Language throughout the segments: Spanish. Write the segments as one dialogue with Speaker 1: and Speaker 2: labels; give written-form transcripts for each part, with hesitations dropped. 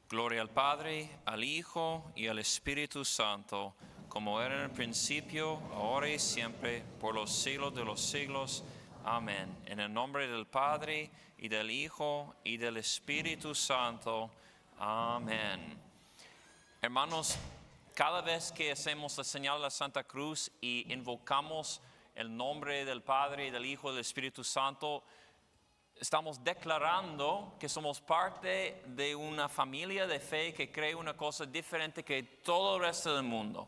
Speaker 1: Gloria al Padre, al Hijo y al Espíritu Santo, como era en el principio, ahora y siempre, por los siglos de los siglos. Amén. En el nombre del Padre, y del Hijo, y del Espíritu Santo. Amén. Hermanos, cada vez que hacemos la señal de la Santa Cruz y invocamos el nombre del Padre, y del Hijo y del Espíritu Santo, estamos declarando que somos parte de una familia de fe que cree una cosa diferente que todo el resto del mundo.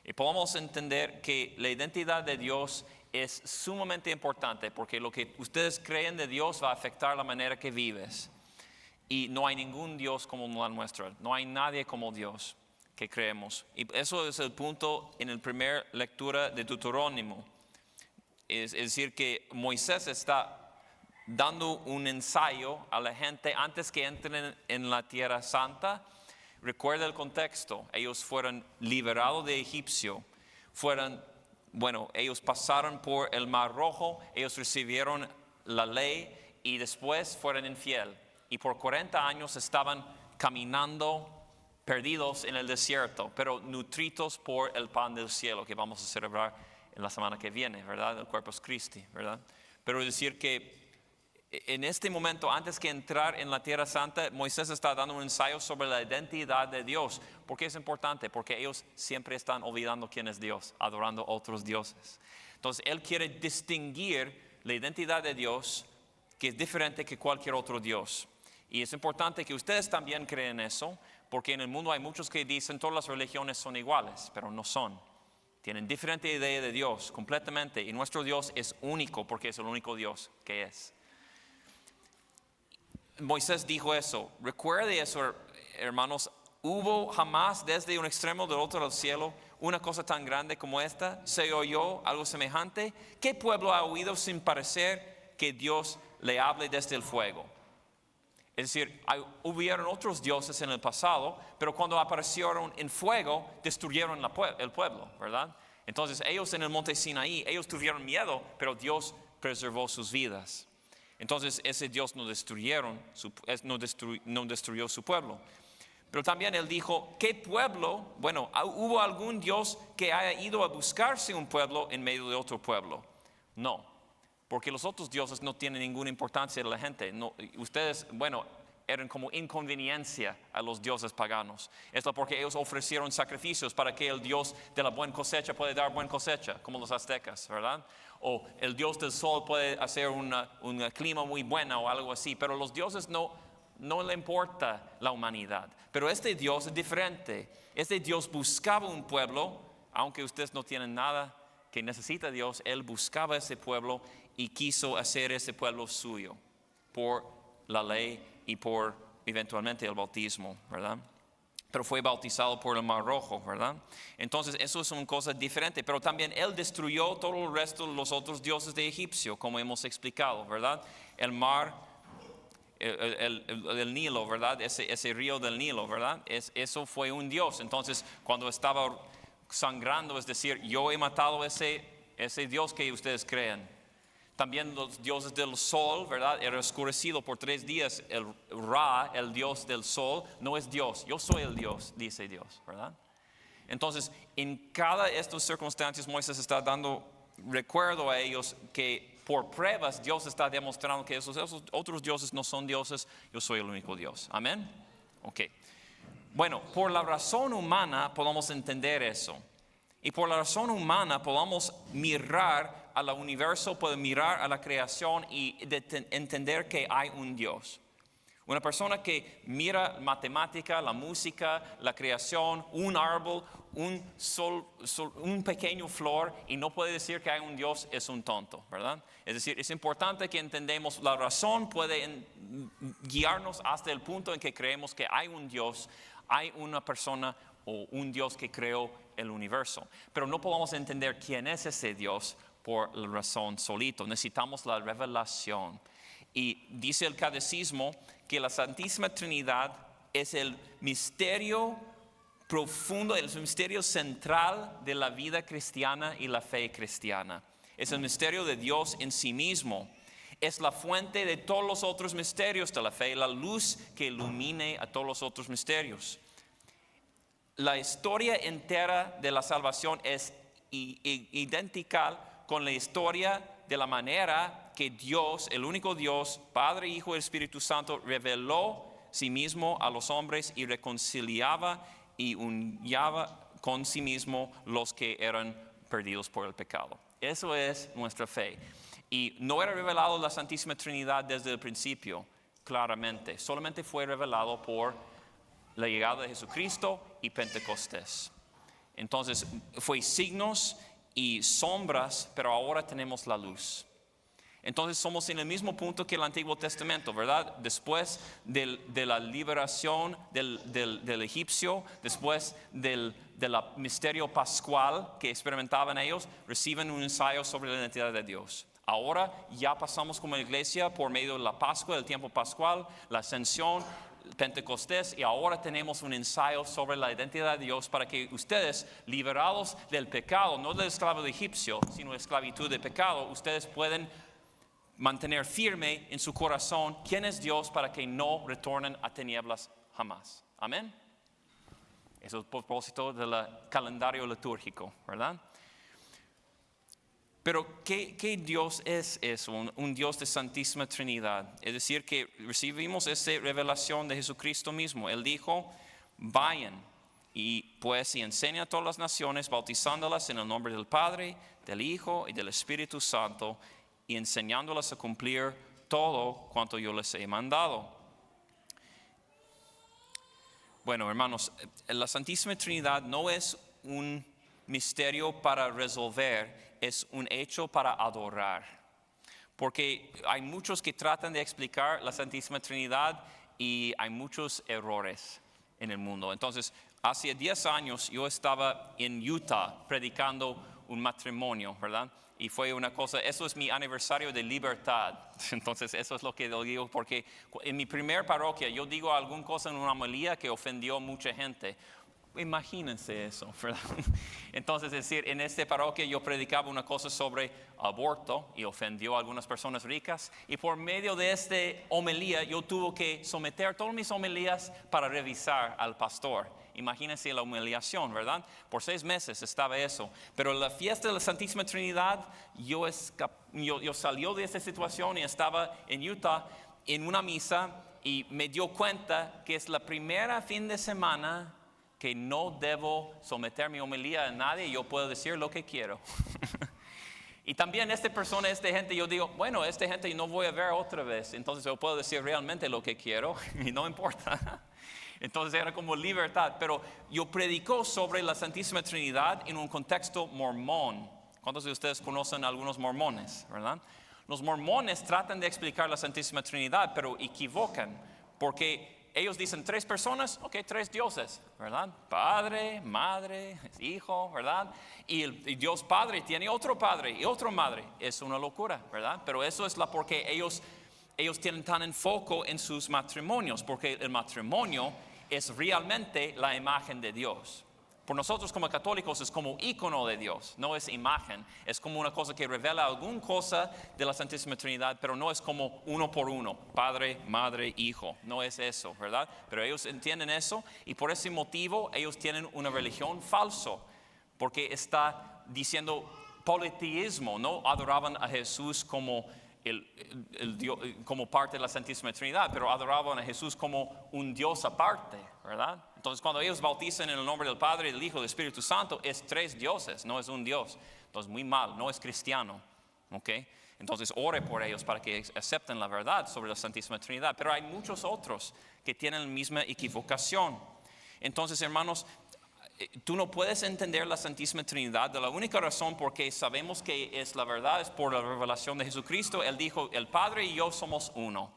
Speaker 1: Y podemos entender que la identidad de Dios es sumamente importante porque lo que ustedes creen de Dios va a afectar la manera que vives. Y no hay ningún Dios como la nuestra, no hay nadie como Dios que creemos. Y eso es el punto en la primera lectura de Deuterónimo. Es decir, que Moisés está dando un ensayo a la gente antes que entren en la tierra santa. Recuerda el contexto, ellos fueron liberados de Egipcio, ellos pasaron por el Mar Rojo, ellos recibieron la ley y después fueron infieles. Y por 40 años estaban caminando perdidos en el desierto, pero nutridos por el pan del cielo que vamos a celebrar en la semana que viene, ¿verdad? El Corpus Christi, ¿verdad? Pero es decir que en este momento, antes que entrar en la Tierra Santa, Moisés está dando un ensayo sobre la identidad de Dios. ¿Por qué es importante? Porque ellos siempre están olvidando quién es Dios, adorando otros dioses. Entonces, él quiere distinguir la identidad de Dios, que es diferente que cualquier otro Dios. Y es importante que ustedes también creen eso, porque en el mundo hay muchos que dicen todas las religiones son iguales, pero no son. Tienen diferente idea de Dios completamente, y nuestro Dios es único porque es el único Dios que es. Moisés dijo eso. Recuerde eso, hermanos. ¿Hubo jamás desde un extremo del otro del cielo una cosa tan grande como esta? ¿Se oyó algo semejante? ¿Qué pueblo ha oído sin parecer que Dios le hable desde el fuego? Es decir, hubieron otros dioses en el pasado, pero cuando aparecieron en fuego, destruyeron el pueblo, ¿verdad? Entonces ellos en el monte Sinaí, ellos tuvieron miedo, pero Dios preservó sus vidas. Entonces ese Dios no destruyó su pueblo. Pero también él dijo, ¿qué pueblo? Bueno, ¿hubo algún Dios que haya ido a buscarse un pueblo en medio de otro pueblo? No, porque los otros dioses no tienen ninguna importancia de la gente. No, ustedes, eran como inconveniencia a los dioses paganos. Esto porque ellos ofrecieron sacrificios para que el Dios de la buena cosecha pueda dar buena cosecha, como los aztecas, ¿verdad? O el Dios del sol puede hacer un clima muy bueno o algo así, pero los dioses no le importa la humanidad. Pero este Dios es diferente. Este Dios buscaba un pueblo, aunque ustedes no tienen nada que necesita Dios, Él buscaba ese pueblo y quiso hacer ese pueblo suyo por la ley y por eventualmente el bautismo, ¿verdad? Pero fue bautizado por el Mar Rojo, ¿verdad? Entonces eso es una cosa diferente. Pero también Él destruyó todo el resto de los otros dioses de Egipcio, como hemos explicado, ¿verdad? El mar, el Nilo, ¿verdad? Ese río del Nilo, ¿verdad? Eso fue un dios. Entonces cuando estaba sangrando, es decir, yo he matado ese Dios que ustedes creen. También los dioses del sol, ¿verdad? Era oscurecido por 3 días. El Ra, el dios del sol, no es Dios. Yo soy el Dios, dice Dios, ¿verdad? Entonces, en cada de estas circunstancias, Moisés está dando recuerdo a ellos que por pruebas Dios está demostrando que esos otros dioses no son dioses. Yo soy el único Dios. ¿Amén? Ok. Bueno, por la razón humana podemos entender eso. Y por la razón humana podemos mirar al universo, podemos mirar a la creación y entender que hay un Dios. Una persona que mira matemática, la música, la creación, un árbol, un pequeño flor y no puede decir que hay un Dios es un tonto, ¿verdad? Es decir, es importante que entendamos la razón puede guiarnos hasta el punto en que creemos que hay un Dios, hay una persona o un Dios que creó el universo. Pero no podemos entender quién es ese Dios por la razón solito. Necesitamos la revelación. Y dice el Catecismo que la Santísima Trinidad es el misterio profundo, es el misterio central de la vida cristiana y la fe cristiana. Es el misterio de Dios en sí mismo. Es la fuente de todos los otros misterios de la fe, la luz que ilumine a todos los otros misterios. La historia entera de la salvación es idéntica con la historia de la manera que Dios, el único Dios, Padre, Hijo y Espíritu Santo, reveló sí mismo a los hombres y reconciliaba y unía con sí mismo los que eran perdidos por el pecado. Eso es nuestra fe. Y no era revelado la Santísima Trinidad desde el principio, claramente. Solamente fue revelado por la llegada de Jesucristo y Pentecostés. Entonces fue signos y sombras, pero ahora tenemos la luz. Entonces somos en el mismo punto que el Antiguo Testamento, ¿verdad? Después de la liberación del egipcio, después del misterio pascual que experimentaban ellos, reciben un ensayo sobre la identidad de Dios. Ahora ya pasamos como iglesia por medio de la Pascua, el tiempo pascual, la ascensión, Pentecostés, y ahora tenemos un ensayo sobre la identidad de Dios para que ustedes, liberados del pecado, no del esclavo egipcio, sino de esclavitud de pecado, ustedes pueden mantener firme en su corazón quién es Dios para que no retornen a tinieblas jamás. Amén. Eso es el propósito del calendario litúrgico, ¿verdad? Pero ¿qué Dios es eso? Un Dios de Santísima Trinidad. Es decir, que recibimos esa revelación de Jesucristo mismo. Él dijo, vayan y enseñen a todas las naciones, bautizándolas en el nombre del Padre, del Hijo y del Espíritu Santo, y enseñándolas a cumplir todo cuanto yo les he mandado. Bueno, hermanos, la Santísima Trinidad no es un misterio para resolver, es un hecho para adorar. Porque hay muchos que tratan de explicar la Santísima Trinidad y hay muchos errores en el mundo. Entonces, hace 10 años yo estaba en Utah predicando un matrimonio, ¿verdad? Y fue una cosa, eso es mi aniversario de libertad. Entonces eso es lo que digo, porque en mi primer parroquia yo digo alguna cosa en una homilía que ofendió a mucha gente. Imagínense eso, ¿verdad? Entonces, es decir, en esta parroquia yo predicaba una cosa sobre aborto y ofendió a algunas personas ricas. Y por medio de esta homilía yo tuve que someter todas mis homilías para revisar al pastor. Imagínense la humillación, ¿verdad? Por 6 meses estaba eso. Pero en la fiesta de la Santísima Trinidad, yo salí de esta situación y estaba en Utah en una misa y me dio cuenta que es la primera fin de semana que no debo someter mi homilía a nadie y yo puedo decir lo que quiero. Y también esta gente, yo digo, bueno, esta gente no voy a ver otra vez, entonces yo puedo decir realmente lo que quiero y no importa. Entonces era como libertad, pero yo predico sobre la Santísima Trinidad en un contexto mormón. ¿Cuántos de ustedes conocen a algunos mormones, verdad? Los mormones tratan de explicar la Santísima Trinidad, pero equivocan, porque ellos dicen 3 personas, 3 dioses, ¿verdad? Padre, madre, hijo, ¿verdad? Y Dios Padre tiene otro padre y otra madre. Es una locura, ¿verdad? Pero eso es porque ellos tienen tan enfoque en sus matrimonios, porque el matrimonio es realmente la imagen de Dios. Por nosotros como católicos es como ícono de Dios, no es imagen. Es como una cosa que revela alguna cosa de la Santísima Trinidad, pero no es como uno por uno, Padre, Madre, Hijo. No es eso, ¿verdad? Pero ellos entienden eso y por ese motivo ellos tienen una religión falso, porque está diciendo politeísmo, no adoraban a Jesús como como parte de la Santísima Trinidad, pero adoraban a Jesús como un Dios aparte, ¿verdad? Entonces cuando ellos bautizan en el nombre del Padre, del Hijo y del Espíritu Santo, es 3 dioses, no es un Dios. Entonces muy mal, no es cristiano, ¿ok? Entonces ore por ellos para que acepten la verdad sobre la Santísima Trinidad, pero hay muchos otros que tienen la misma equivocación. Entonces, hermanos, tú no puedes entender la Santísima Trinidad de la única razón porque sabemos que es la verdad, es por la revelación de Jesucristo. Él dijo, el Padre y yo somos uno,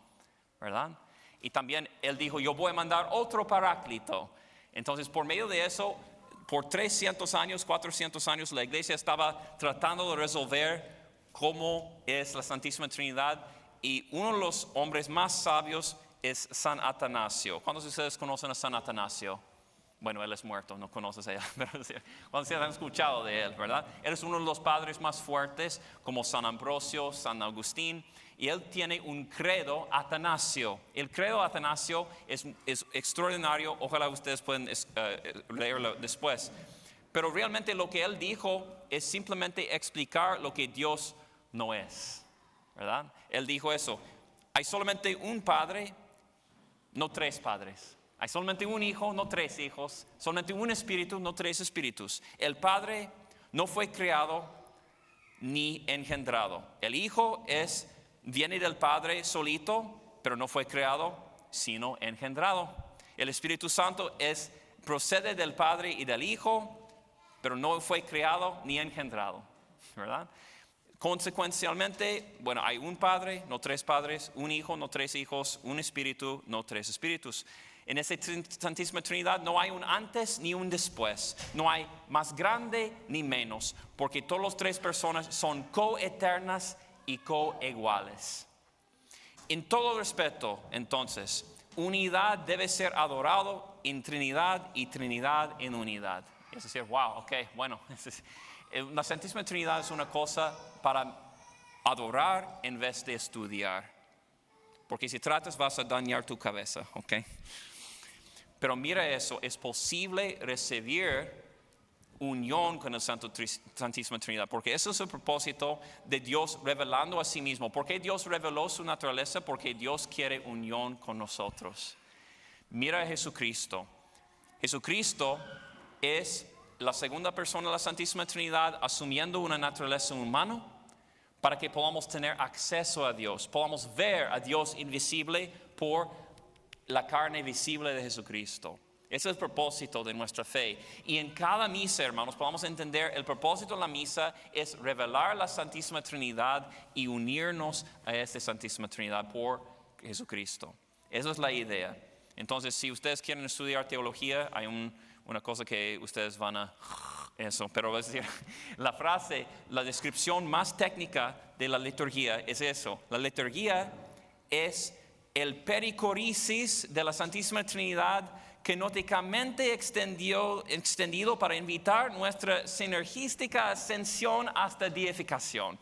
Speaker 1: ¿verdad? Y también Él dijo, yo voy a mandar otro paráclito. Entonces, por medio de eso, por 300 años, 400 años, la iglesia estaba tratando de resolver cómo es la Santísima Trinidad. Y uno de los hombres más sabios es San Atanasio. ¿Cuántos de ustedes conocen a San Atanasio? Bueno, él es muerto, no conoces a él, pero sí, cuando se han escuchado de él, ¿verdad? Él es uno de los padres más fuertes, como San Ambrosio, San Agustín, y él tiene un credo Atanasio. El credo Atanasio es extraordinario, ojalá ustedes puedan leerlo después. Pero realmente lo que él dijo es simplemente explicar lo que Dios no es, ¿verdad? Él dijo eso, hay solamente un padre, no tres padres. Hay solamente un hijo, no tres hijos. Solamente un espíritu, no tres espíritus. El Padre no fue creado ni engendrado. El Hijo viene del Padre solito, pero no fue creado, sino engendrado. El Espíritu Santo procede del Padre y del Hijo, pero no fue creado ni engendrado, ¿verdad? Consecuencialmente, bueno, hay un Padre, no tres padres, un Hijo, no tres hijos, un Espíritu, no tres espíritus. En esa Santísima Trinidad no hay un antes ni un después, no hay más grande ni menos, porque todas las tres personas son coeternas y coiguales. En todo respeto, entonces, unidad debe ser adorado en Trinidad y Trinidad en unidad. Es decir, wow, ok, bueno, la Santísima Trinidad es una cosa para adorar en vez de estudiar, porque si tratas vas a dañar tu cabeza, ok. Pero mira eso, es posible recibir unión con el Santísima Trinidad, porque eso es el propósito de Dios revelando a sí mismo. ¿Por qué Dios reveló su naturaleza? Porque Dios quiere unión con nosotros. Mira a Jesucristo. Jesucristo es la segunda persona de la Santísima Trinidad asumiendo una naturaleza humana para que podamos tener acceso a Dios, podamos ver a Dios invisible por la carne visible de Jesucristo. Ese es el propósito de nuestra fe. Y en cada misa, hermanos, podamos entender el propósito de la misa es revelar la Santísima Trinidad y unirnos a esta Santísima Trinidad por Jesucristo. Esa es la idea. Entonces, si ustedes quieren estudiar teología, hay una cosa que ustedes van a... Eso, pero es decir, la descripción más técnica de la liturgia es eso. La liturgia es el pericoresis de la Santísima Trinidad kenóticamente extendido para invitar nuestra sinergística ascensión hasta deificación.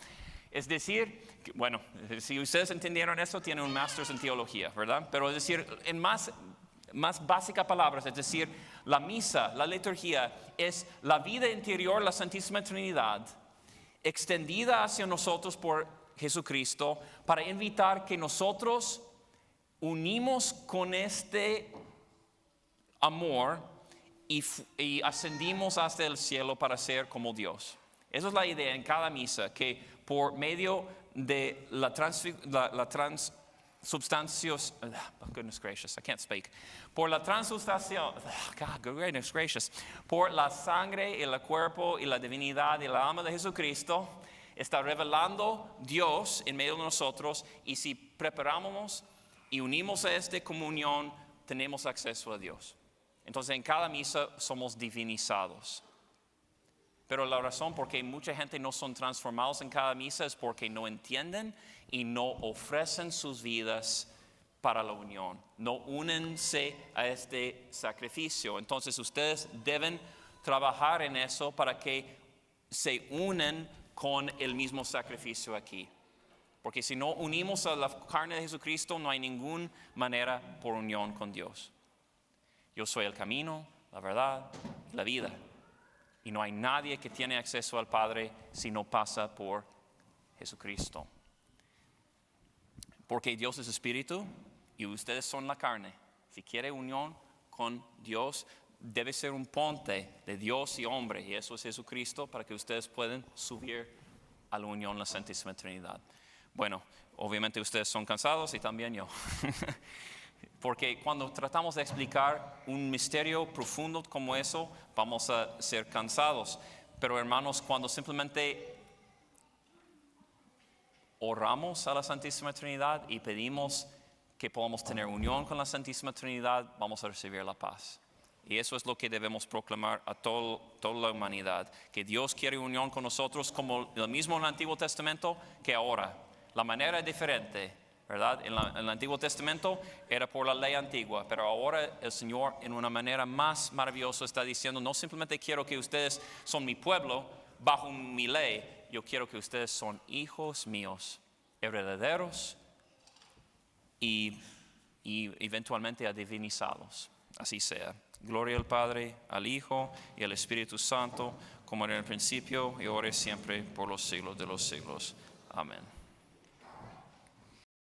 Speaker 1: Es decir, bueno, si ustedes entendieron eso, tienen un máster en teología, ¿verdad? Pero es decir, en más básicas palabras, es decir, la misa, la liturgia, es la vida interior de la Santísima Trinidad, extendida hacia nosotros por Jesucristo, para invitar que nosotros unimos con este amor y ascendimos hasta el cielo para ser como Dios. Esa es la idea en cada misa, que por medio de la transubstanciación, goodness gracious, I can't speak. Por la transubstanciación, God, goodness gracious, por la sangre y el cuerpo y la divinidad y el alma de Jesucristo, está revelando Dios en medio de nosotros, y si preparamos y unimos a esta comunión, tenemos acceso a Dios. Entonces en cada misa somos divinizados. Pero la razón por qué mucha gente no son transformados en cada misa es porque no entienden y no ofrecen sus vidas para la unión. No únense a este sacrificio. Entonces ustedes deben trabajar en eso para que se unan con el mismo sacrificio aquí. Porque si no unimos a la carne de Jesucristo, no hay ninguna manera por unión con Dios. Yo soy el camino, la verdad, la vida. Y no hay nadie que tiene acceso al Padre si no pasa por Jesucristo. Porque Dios es espíritu y ustedes son la carne. Si quiere unión con Dios, debe ser un puente de Dios y hombre. Y eso es Jesucristo, para que ustedes puedan subir a la unión, la Santísima Trinidad. Bueno, obviamente ustedes son cansados y también yo. Porque cuando tratamos de explicar un misterio profundo como eso, vamos a ser cansados. Pero hermanos, cuando simplemente oramos a la Santísima Trinidad y pedimos que podamos tener unión con la Santísima Trinidad, vamos a recibir la paz. Y eso es lo que debemos proclamar a toda la humanidad. Que Dios quiere unión con nosotros, como lo mismo en el Antiguo Testamento que ahora. La manera es diferente, ¿verdad? En el Antiguo Testamento era por la ley antigua, pero ahora el Señor en una manera más maravillosa está diciendo, no simplemente quiero que ustedes son mi pueblo bajo mi ley, yo quiero que ustedes son hijos míos, herederos y eventualmente adivinizados. Así sea. Gloria al Padre, al Hijo y al Espíritu Santo, como era en el principio y ahora y siempre por los siglos de los siglos. Amén.